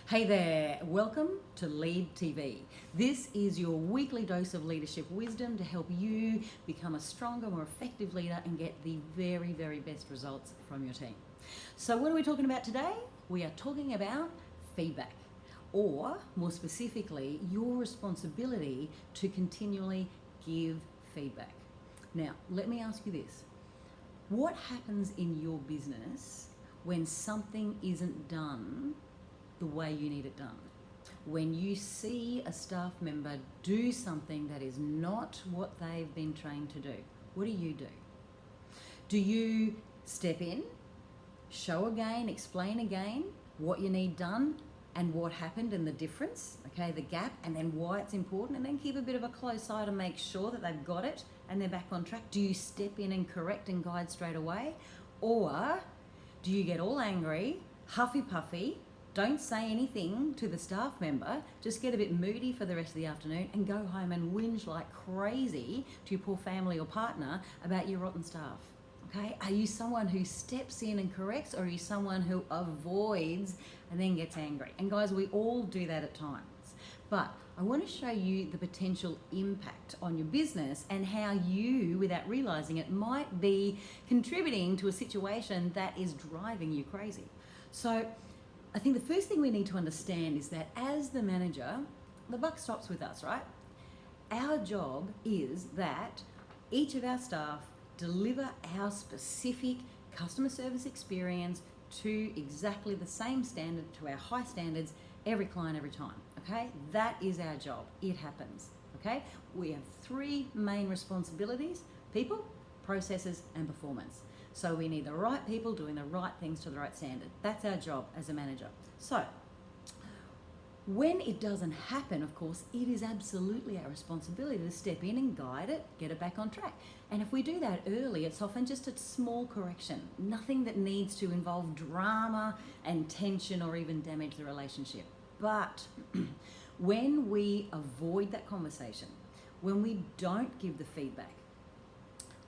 Hey there, welcome to LeadTV. This is your weekly dose of leadership wisdom to help you become a stronger, more effective leader and get the very, very best results from your team. So what are we talking about today? We are talking about feedback, or more specifically, your responsibility to continually give feedback. Now, let me ask you this. What happens in your business when something isn't done the way you need it done? When you see a staff member do something that is not what they've been trained to do, what do? Do you step in, show again, explain again what you need done and what happened and the difference, okay, the gap, and then why it's important, and then keep a bit of a close eye to make sure that they've got it and they're back on track? Do you step in and correct and guide straight away? Or do you get all angry, huffy puffy, don't say anything to the staff member, just get a bit moody for the rest of the afternoon and go home and whinge like crazy to your poor family or partner about your rotten staff? Okay, are you someone who steps in and corrects, or are you someone who avoids and then gets angry? And guys, we all do that at times. But I want to show you the potential impact on your business and how you, without realizing it, might be contributing to a situation that is driving you crazy. So I think the first thing we need to understand is that as the manager, the buck stops with us, right? Our job is that each of our staff deliver our specific customer service experience to exactly the same standard, to our high standards, every client, every time, okay? That is our job. It happens, okay? We have three main responsibilities: people, processes, and performance. So we need the right people doing the right things to the right standard. That's our job as a manager. So when it doesn't happen, of course, it is absolutely our responsibility to step in and guide it, get it back on track. And if we do that early, it's often just a small correction, nothing that needs to involve drama and tension or even damage the relationship. But when we avoid that conversation, when we don't give the feedback,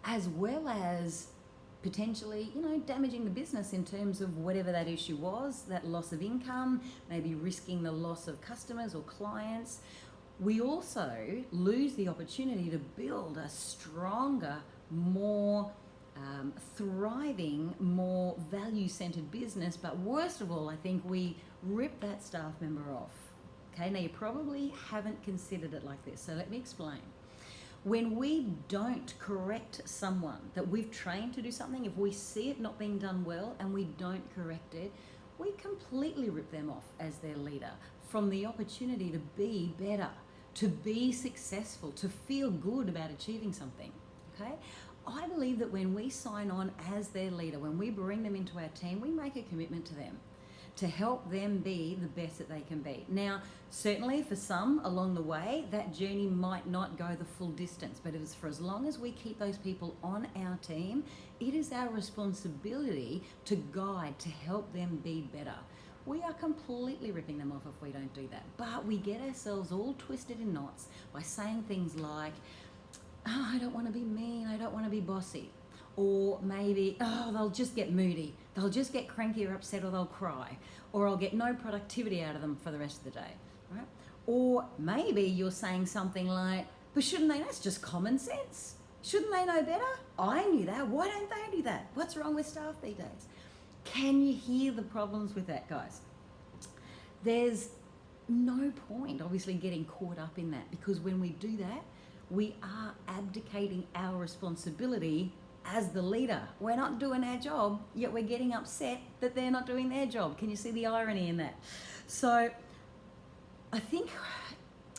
as well as potentially, damaging the business in terms of whatever that issue was, that loss of income, maybe risking the loss of customers or clients, we also lose the opportunity to build a stronger, more thriving, more value-centered business. But worst of all, I think we rip that staff member off. Okay, now you probably haven't considered it like this, so let me explain. When we don't correct someone that we've trained to do something, if we see it not being done well and we don't correct it, we completely rip them off as their leader from the opportunity to be better, to be successful, to feel good about achieving something, okay? I believe that when we sign on as their leader, when we bring them into our team, we make a commitment to them to help them be the best that they can be. Now, certainly for some along the way, that journey might not go the full distance, but it's for as long as we keep those people on our team, it is our responsibility to guide, to help them be better. We are completely ripping them off if we don't do that. But we get ourselves all twisted in knots by saying things like, oh, I don't want to be mean, I don't want to be bossy. Or maybe, oh, they'll just get moody, they'll just get cranky or upset, or they'll cry, or I'll get no productivity out of them for the rest of the day, right? Or maybe you're saying something like, but shouldn't they, that's just common sense. Shouldn't they know better? I knew that, why don't they do that? What's wrong with staff these days? Can you hear the problems with that, guys? There's no point, obviously, getting caught up in that, because when we do that, we are abdicating our responsibility as the leader. We're not doing our job, yet we're getting upset that they're not doing their job. Can you see the irony in that? So I think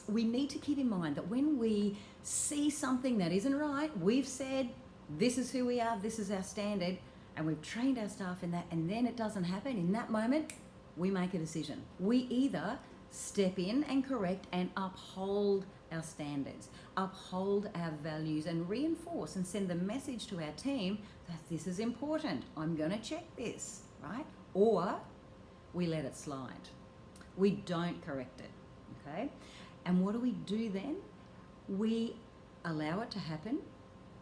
we need to keep in mind that when we see something that isn't right, we've said, this is who we are, this is our standard, and we've trained our staff in that, and then it doesn't happen. In that moment, we make a decision. We either step in and correct and uphold our standards, uphold our values, and reinforce and send the message to our team that this is important, I'm going to check this, right? Or we let it slide. We don't correct it, okay? And what do we do then? We allow it to happen.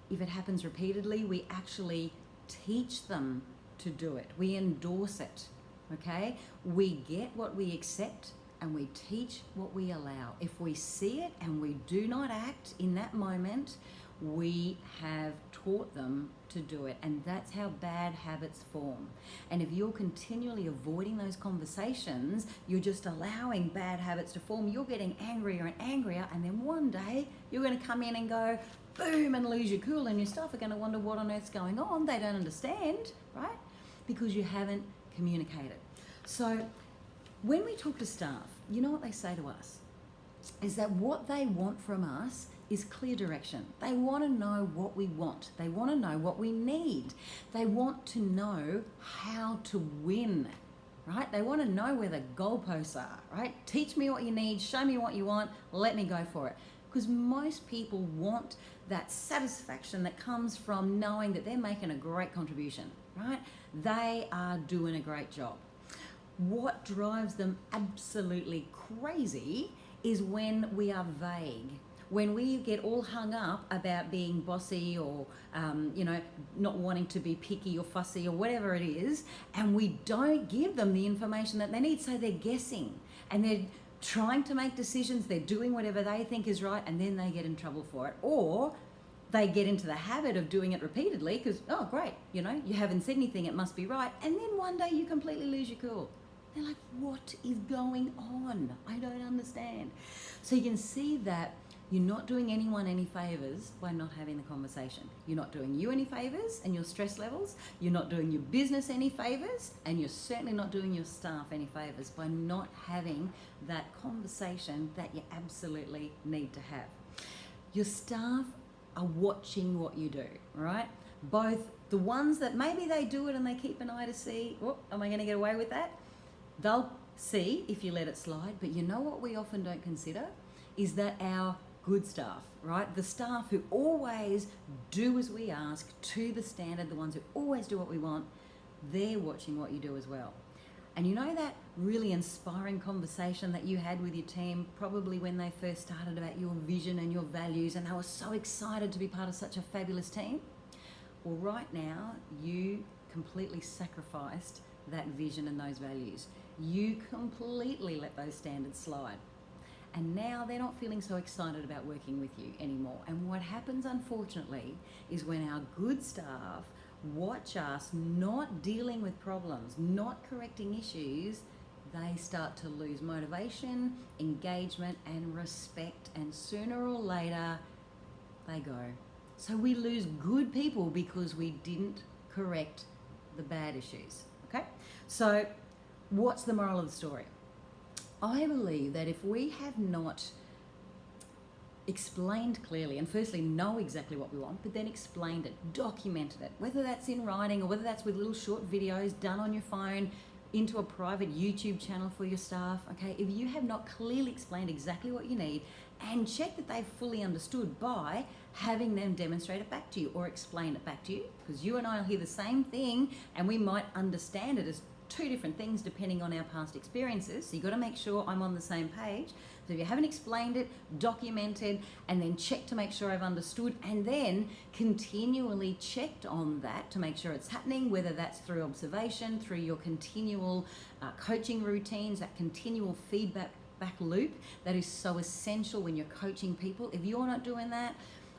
If it happens repeatedly, we actually teach them to do it. We endorse it. okay? We get what we accept and we teach what we allow. If we see it and we do not act in that moment, we have taught them to do it, and that's how bad habits form. And if you're continually avoiding those conversations, you're just allowing bad habits to form. You're getting angrier and angrier, and then one day you're going to come in and go boom and lose your cool, and your staff are going to wonder what on earth's going on. They don't understand, right? Because you haven't communicated. So when we talk to staff, you know what they say to us is that what they want from us is clear direction. They want to know what we want. They want to know what we need. They want to know how to win, right? They want to know where the goalposts are, right? Teach me what you need, show me what you want, let me go for it. Because most people want that satisfaction that comes from knowing that they're making a great contribution, right? They are doing a great job. What drives them absolutely crazy is when we are vague, when we get all hung up about being bossy or, not wanting to be picky or fussy or whatever it is, and we don't give them the information that they need. So they're guessing and they're trying to make decisions. They're doing whatever they think is right, and then they get in trouble for it. Or they get into the habit of doing it repeatedly because, oh, great, you haven't said anything, it must be right. And then one day you completely lose your cool. They're like, what is going on? I don't understand. So you can see that you're not doing anyone any favors by not having the conversation. You're not doing you any favors and your stress levels. You're not doing your business any favors, and you're certainly not doing your staff any favors by not having that conversation that you absolutely need to have. Your staff are watching what you do, right? Both the ones that maybe they do it and they keep an eye to see, oh, am I going to get away with that? They'll see if you let it slide. But you know what we often don't consider is that our good staff, right? The staff who always do as we ask to the standard, the ones who always do what we want, they're watching what you do as well. And you know that really inspiring conversation that you had with your team probably when they first started about your vision and your values, and they were so excited to be part of such a fabulous team? Well, right now, you completely sacrificed that vision and those values. You completely let those standards slide. And now they're not feeling so excited about working with you anymore. And what happens, unfortunately, is when our good staff watch us not dealing with problems, not correcting issues, they start to lose motivation, engagement, and respect. And sooner or later, they go. So we lose good people because we didn't correct the bad issues, okay? So what's the moral of the story? I believe that if we have not explained clearly, and firstly know exactly what we want, but then explained it, documented it, whether that's in writing or whether that's with little short videos done on your phone into a private YouTube channel for your staff, okay? If you have not clearly explained exactly what you need and check that they've fully understood by having them demonstrate it back to you or explain it back to you, because you and I will hear the same thing and we might understand it as two different things depending on our past experiences. So you've got to make sure I'm on the same page. So if you haven't explained it, documented, and then check to make sure I've understood, and then continually checked on that to make sure it's happening, whether that's through observation, through your continual coaching routines, that continual feedback back loop that is so essential when you're coaching people. If you're not doing that,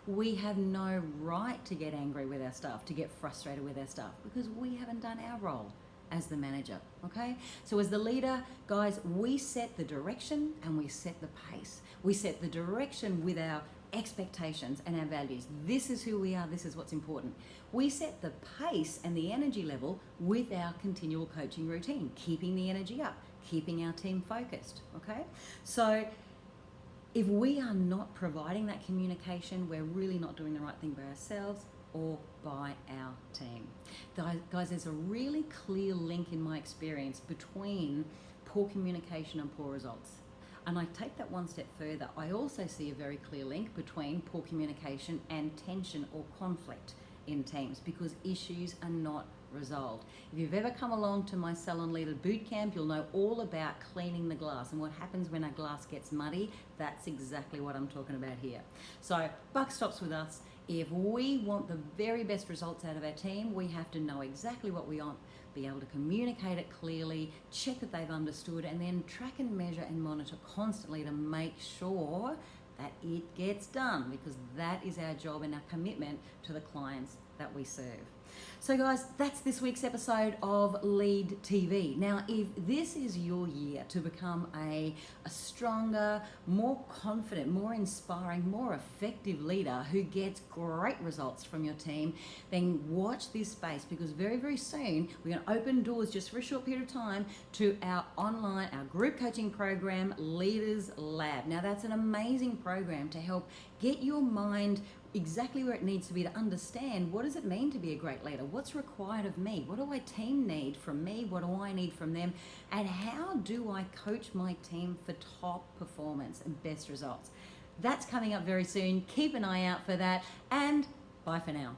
we have no right to get angry with our staff, to get frustrated with our staff, because we haven't done our role as the manager, okay? So as the leader, guys, we set the direction and we set the pace. We set the direction with our expectations and our values. This is who we are, this is what's important. We set the pace and the energy level with our continual coaching routine, keeping the energy up, keeping our team focused, okay? So if we are not providing that communication, we're really not doing the right thing by ourselves or by our team. Guys, there's a really clear link in my experience between poor communication and poor results. And I take that one step further. I also see a very clear link between poor communication and tension or conflict in teams because issues are not resolved. If you've ever come along to my Salon Leader Bootcamp, you'll know all about cleaning the glass and what happens when our glass gets muddy. That's exactly what I'm talking about here. So buck stops with us. If we want the very best results out of our team, we have to know exactly what we want, be able to communicate it clearly, check that they've understood, and then track and measure and monitor constantly to make sure that it gets done, because that is our job and our commitment to the clients that we serve. So guys, that's this week's episode of LeadTV. Now, if this is your year to become a stronger, more confident, more inspiring, more effective leader who gets great results from your team, then watch this space, because very, very soon we're going to open doors just for a short period of time to our group coaching program, Leaders Lab. Now, that's an amazing program to help get your mind exactly where it needs to be to understand what does it mean to be a great leader, what's required of me, what do my team need from me, what do I need from them, and how do I coach my team for top performance and best results. That's coming up very soon. Keep an eye out for that, and bye for now.